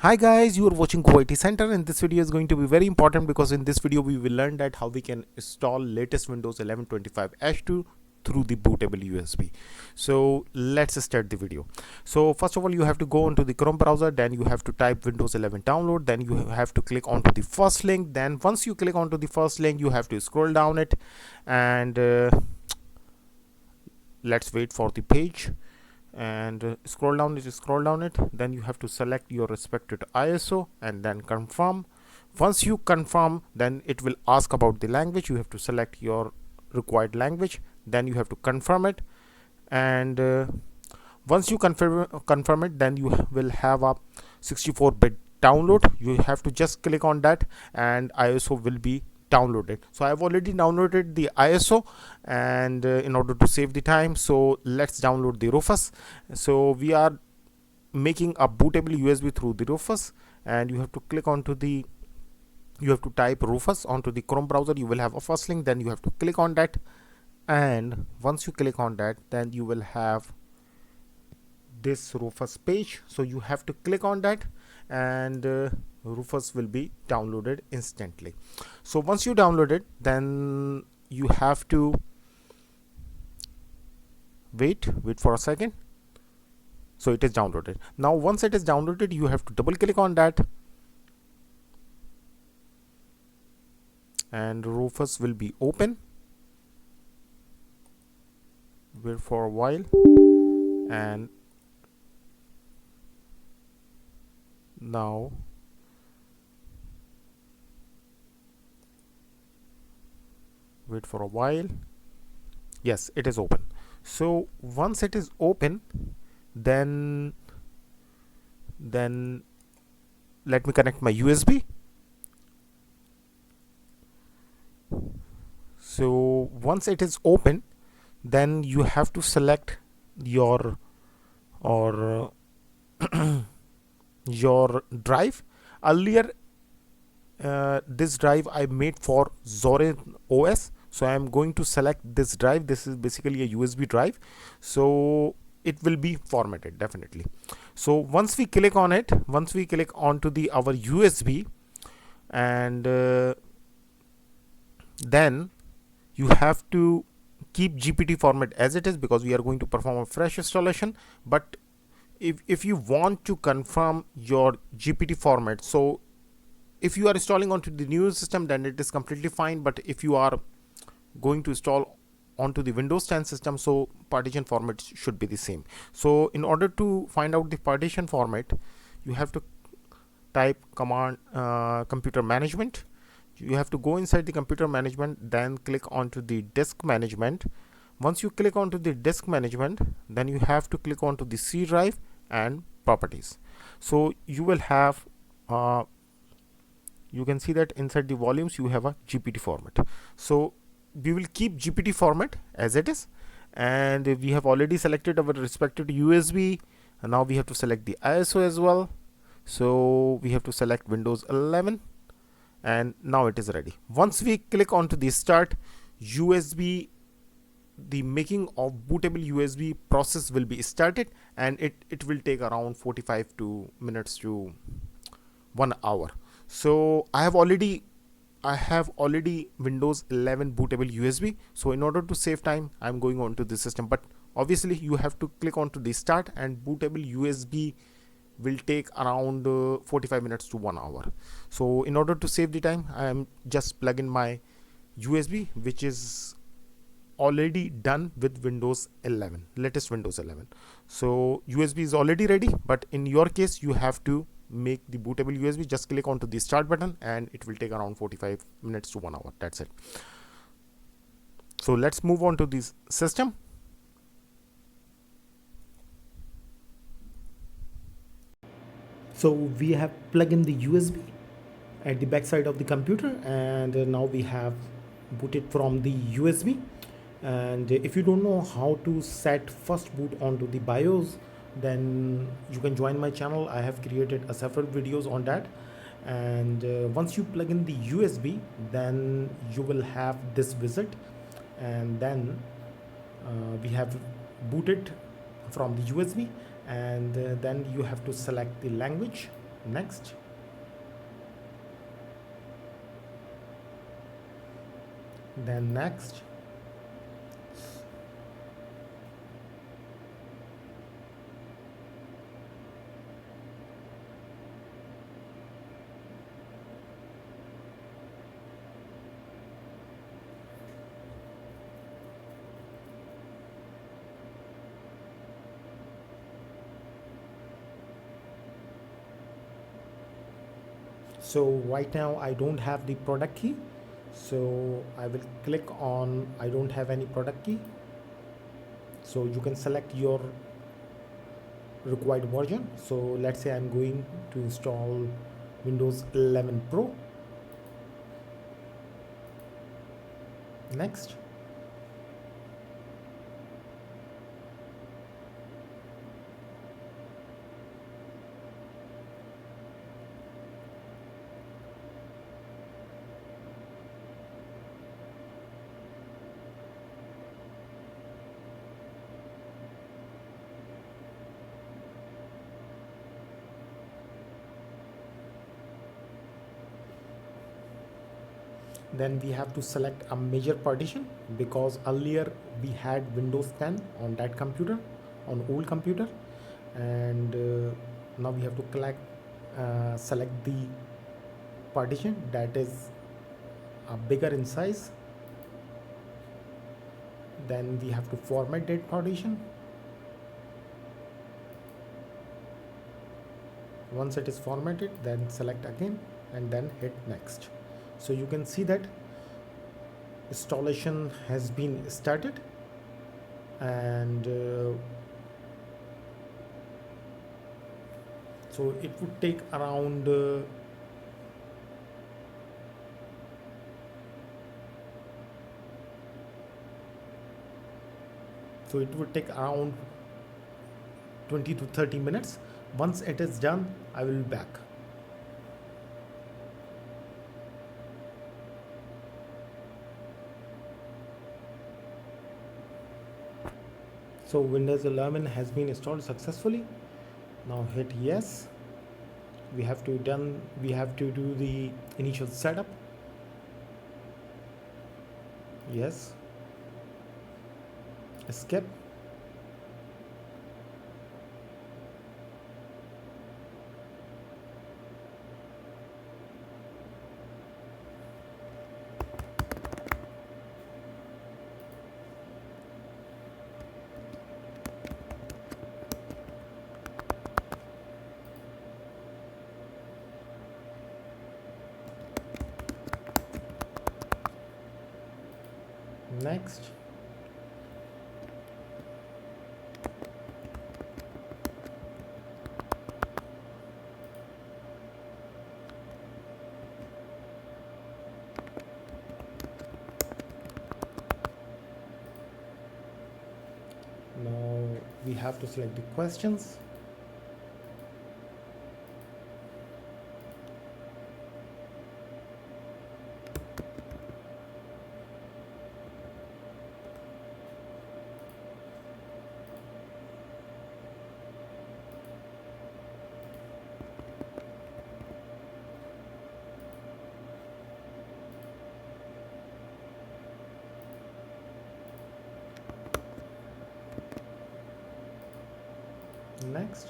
Hi guys, you are watching QIT Center, and this video is going to be very important because in this video we will learn that how we can install latest Windows 11 25 H2 through the bootable USB. So let's start the video. So first of all, you have to go into the Chrome browser, then you have to type Windows 11 download, then you have to click onto the first link. Then once you click onto the first link, you have to scroll down it, and let's wait for the page. And scroll down it, then you have to select your respected ISO and then confirm. Once you confirm, then it will ask about the language. You have to select your required language, then you have to confirm it, and once you confirm it, then you will have a 64-bit download. You have to just click on that and ISO will be downloaded. So I have already downloaded the ISO, and in order to save the time, so let's download the Rufus. So we are making a bootable USB through the Rufus, and you have to click onto the you have to type Rufus onto the Chrome browser. You will have a first link, then you have to click on that, and once you click on that, then you will have this Rufus page. So you have to click on that, and Rufus will be downloaded instantly. So once you download it, then you have to wait for a second. So it is downloaded. Now once it is downloaded, you have to double click on that, and Rufus will be open. Wait for a while, and now wait for a while. Yes, it is open. So once it is open, then let me connect my USB. So once it is open, then you have to select your your drive. Earlier this drive I made for Zorin OS, so I am going to select this drive. This is basically a USB drive, so it will be formatted definitely. So once we click on it, once we click onto the our USB, and then you have to keep GPT format as it is, because we are going to perform a fresh installation. But if you want to confirm your GPT format, so if you are installing onto the new system, then it is completely fine. But if you are going to install onto the Windows 10 system, so partition format should be the same. So in order to find out the partition format, you have to type command computer management. You have to go inside the computer management, then click onto the disk management. Once you click onto the disk management, then you have to click onto the C drive and properties. So you will have you can see that inside the volumes you have a GPT format. So we will keep GPT format as it is, and we have already selected our respective USB, and now we have to select the ISO as well. So we have to select Windows 11, and now it is ready. Once we click onto the start USB, the making of bootable USB process will be started, and it will take around 45 minutes to 1 hour. So I have already Windows 11 bootable USB. So in order to save time, I'm going on to the system, but obviously you have to click onto the start, and bootable USB will take around 45 minutes to 1 hour. So in order to save the time, I am just plug in my USB, which is already done with Windows 11, latest Windows 11. So USB is already ready, but in your case you have to make the bootable USB. Just click onto the start button, and it will take around 45 minutes to 1 hour. That's it. So let's move on to this system. So we have plugged in the USB at the back side of the computer, and now we have booted from the USB. And if you don't know how to set first boot onto the BIOS, then you can join my channel. I have created several videos on that. And once you plug in the USB, then you will have this visit, and then we have booted from the USB, and then you have to select the language, Next. Then next. So right now I don't have the product key, so I will click on I don't have any product key. So you can select your required version. So let's say I'm going to install Windows 11 Pro. Next. Then we have to select a major partition, because earlier we had Windows 10 on that computer, on old computer, and now we have to select the partition that is bigger in size. Then we have to format that partition. Once it is formatted, then select again and then hit next. So you can see that installation has been started, and so it would take around so it would take around 20 to 30 minutes. Once it is done, I will be back. So Windows 11 has been installed successfully. Now hit yes. We have to do the initial setup. Yes. Escape. Next. Now we have to select the questions. Next.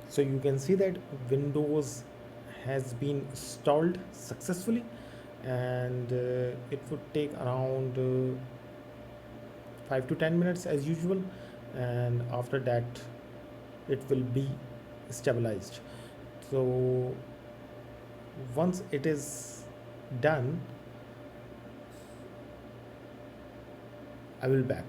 So you can see that Windows has been installed successfully, and it would take around 5 to 10 minutes as usual, and after that it will be stabilized. So once it is done, I will back.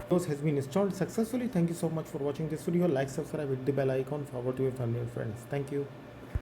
BIOS has been installed successfully. Thank you so much for watching this video. Like, subscribe, hit the bell icon, forward to your family and friends. Thank you.